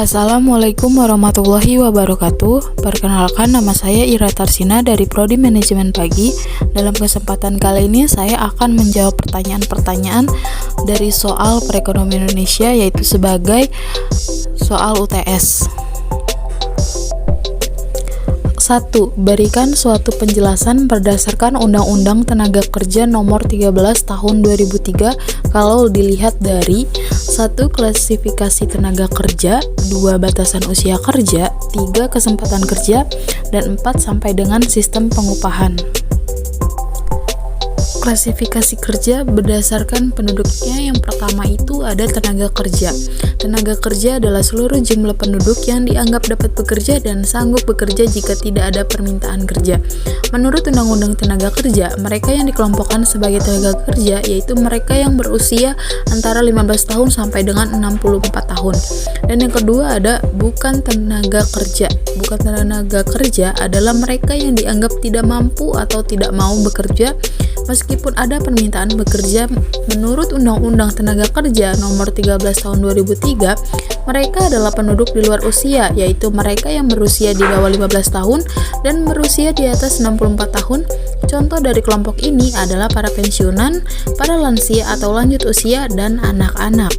Assalamualaikum warahmatullahi wabarakatuh. Perkenalkan, nama saya Ira Tarsina dari Prodi Manajemen Pagi. Dalam kesempatan kali ini saya akan menjawab pertanyaan-pertanyaan dari soal perekonomian Indonesia, yaitu sebagai soal UTS. 1. Berikan suatu penjelasan berdasarkan Undang-Undang Tenaga Kerja Nomor 13 Tahun 2003 kalau dilihat dari 1. Klasifikasi tenaga kerja, 2. Batasan usia kerja, 3. Kesempatan kerja, dan 4. Sampai dengan sistem pengupahan. Klasifikasi kerja berdasarkan penduduknya. Yang pertama itu ada tenaga kerja. Tenaga kerja adalah seluruh jumlah penduduk yang dianggap dapat bekerja dan sanggup bekerja jika tidak ada permintaan kerja. Menurut Undang-Undang Tenaga Kerja, mereka yang dikelompokkan sebagai tenaga kerja yaitu mereka yang berusia antara 15 tahun sampai dengan 64 tahun. Dan yang kedua ada bukan tenaga kerja. Bukan tenaga kerja adalah mereka yang dianggap tidak mampu atau tidak mau bekerja meskipun ada permintaan bekerja. Menurut Undang-Undang Tenaga Kerja Nomor 13 Tahun 2003, mereka adalah penduduk di luar usia, yaitu mereka yang berusia di bawah 15 tahun dan berusia di atas 64 tahun. Contoh dari kelompok ini adalah para pensiunan, para lansia atau lanjut usia, dan anak-anak.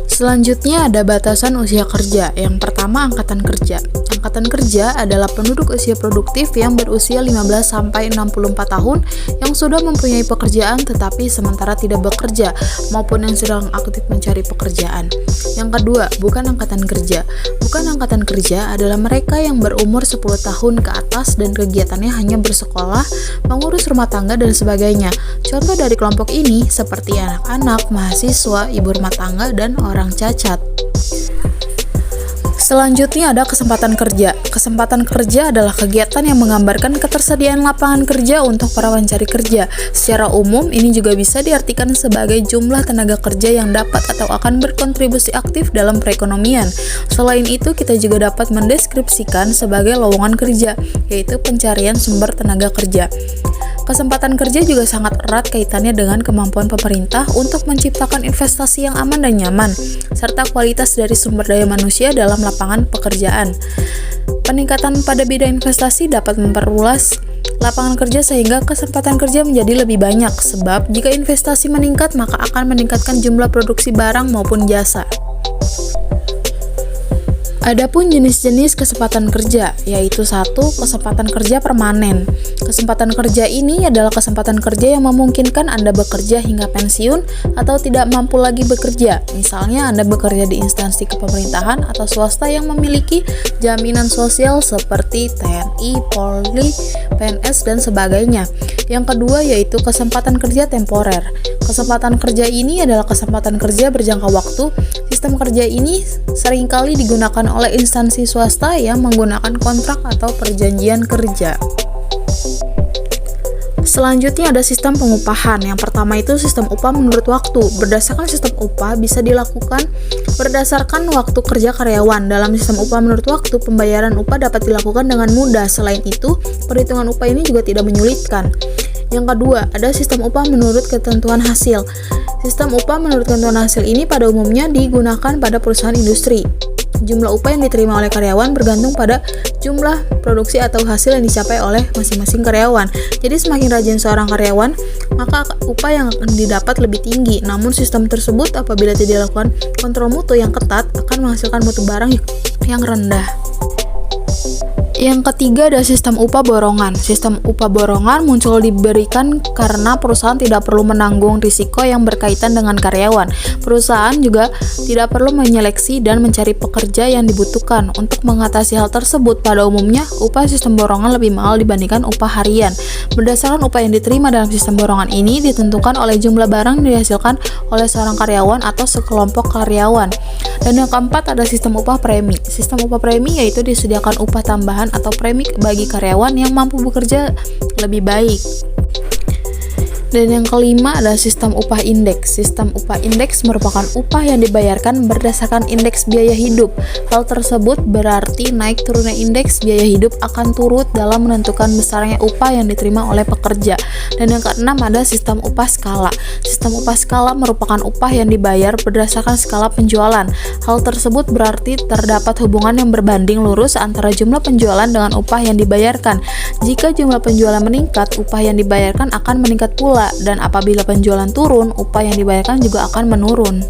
Selanjutnya ada batasan usia kerja. Yang pertama, angkatan kerja. Angkatan kerja adalah penduduk usia produktif yang berusia 15 sampai 64 tahun yang sudah mempunyai pekerjaan tetapi sementara tidak bekerja maupun yang sedang aktif mencari pekerjaan. Yang kedua, bukan angkatan kerja. Bukan angkatan kerja adalah mereka yang berumur 10 tahun ke atas dan kegiatannya hanya bersekolah, mengurus rumah tangga, dan sebagainya. Contoh dari kelompok ini seperti anak-anak, mahasiswa, ibu rumah tangga, dan orang cacat. Selanjutnya ada kesempatan kerja. Kesempatan kerja adalah kegiatan yang menggambarkan ketersediaan lapangan kerja untuk para pencari kerja. Secara umum, ini juga bisa diartikan sebagai jumlah tenaga kerja yang dapat atau akan berkontribusi aktif dalam perekonomian. Selain itu, kita juga dapat mendeskripsikan sebagai lowongan kerja, yaitu pencarian sumber tenaga kerja. Kesempatan kerja juga sangat erat kaitannya dengan kemampuan pemerintah untuk menciptakan investasi yang aman dan nyaman, serta kualitas dari sumber daya manusia dalam lapangan pekerjaan. Peningkatan pada bidang investasi dapat memperluas lapangan kerja sehingga kesempatan kerja menjadi lebih banyak, sebab jika investasi meningkat maka akan meningkatkan jumlah produksi barang maupun jasa. Adapun jenis-jenis kesempatan kerja, yaitu 1. Kesempatan kerja permanen. Kesempatan kerja ini adalah kesempatan kerja yang memungkinkan Anda bekerja hingga pensiun atau tidak mampu lagi bekerja. Misalnya Anda bekerja di instansi kepemerintahan atau swasta yang memiliki jaminan sosial seperti TNI, Polri, PNS, dan sebagainya. Yang kedua yaitu kesempatan kerja temporer. Kesempatan kerja ini adalah kesempatan kerja berjangka waktu. Sistem kerja ini seringkali digunakan oleh instansi swasta yang menggunakan kontrak atau perjanjian kerja. Selanjutnya ada sistem pengupahan. Yang pertama itu sistem upah menurut waktu. Berdasarkan sistem upah bisa dilakukan berdasarkan waktu kerja karyawan. Dalam sistem upah menurut waktu, pembayaran upah dapat dilakukan dengan mudah. Selain itu, perhitungan upah ini juga tidak menyulitkan. Yang kedua, ada sistem upah menurut ketentuan hasil. Sistem upah menurut ketentuan hasil ini pada umumnya digunakan pada perusahaan industri. Jumlah upah yang diterima oleh karyawan bergantung pada jumlah produksi atau hasil yang dicapai oleh masing-masing karyawan. Jadi semakin rajin seorang karyawan, maka upah yang akan didapat lebih tinggi. Namun sistem tersebut apabila tidak dilakukan kontrol mutu yang ketat akan menghasilkan mutu barang yang rendah. Yang ketiga ada sistem upah borongan. Sistem upah borongan muncul diberikan karena perusahaan tidak perlu menanggung risiko yang berkaitan dengan karyawan. Perusahaan juga tidak perlu menyeleksi dan mencari pekerja yang dibutuhkan. Untuk mengatasi hal tersebut, pada umumnya upah sistem borongan lebih mahal dibandingkan upah harian. Berdasarkan upah yang diterima dalam sistem borongan ini ditentukan oleh jumlah barang yang dihasilkan oleh seorang karyawan atau sekelompok karyawan. Dan yang keempat ada sistem upah premi. Sistem upah premi yaitu disediakan upah tambahan atau premi bagi karyawan yang mampu bekerja lebih baik. Dan yang kelima adalah sistem upah indeks. Sistem upah indeks merupakan upah yang dibayarkan berdasarkan indeks biaya hidup. Hal tersebut berarti naik turunnya indeks biaya hidup akan turut dalam menentukan besarnya upah yang diterima oleh pekerja. Dan yang keenam ada sistem upah skala. Sistem upah skala merupakan upah yang dibayar berdasarkan skala penjualan. Hal tersebut berarti terdapat hubungan yang berbanding lurus antara jumlah penjualan dengan upah yang dibayarkan. Jika jumlah penjualan meningkat, upah yang dibayarkan akan meningkat pula. Dan apabila penjualan turun, upah yang dibayarkan juga akan menurun.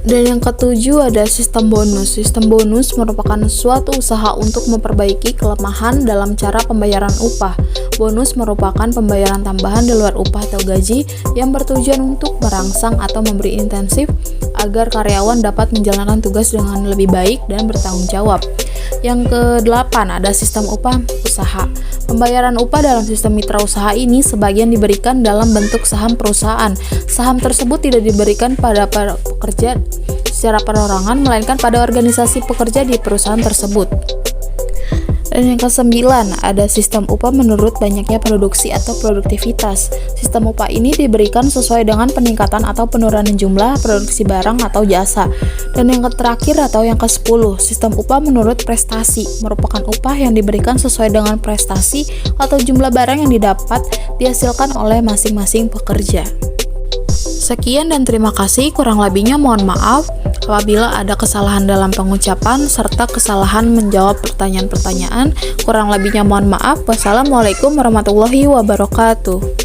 Dan yang ketujuh ada sistem bonus. Sistem bonus merupakan suatu usaha untuk memperbaiki kelemahan dalam cara pembayaran upah. Bonus merupakan pembayaran tambahan di luar upah atau gaji yang bertujuan untuk merangsang atau memberi intensif agar karyawan dapat menjalankan tugas dengan lebih baik dan bertanggung jawab. Yang kedelapan ada sistem upah usaha. Pembayaran upah dalam sistem mitra usaha ini sebagian diberikan dalam bentuk saham perusahaan. Saham tersebut tidak diberikan pada pekerja secara perorangan, melainkan pada organisasi pekerja di perusahaan tersebut. Dan yang kesembilan ada sistem upah menurut banyaknya produksi atau produktivitas. Sistem upah ini diberikan sesuai dengan peningkatan atau penurunan jumlah produksi barang atau jasa. Dan yang terakhir atau yang ke-10, sistem upah menurut prestasi merupakan upah yang diberikan sesuai dengan prestasi atau jumlah barang yang dihasilkan oleh masing-masing pekerja. Sekian dan terima kasih, kurang lebihnya mohon maaf apabila ada kesalahan dalam pengucapan serta kesalahan menjawab pertanyaan-pertanyaan. Kurang lebihnya mohon maaf. Wassalamualaikum warahmatullahi wabarakatuh.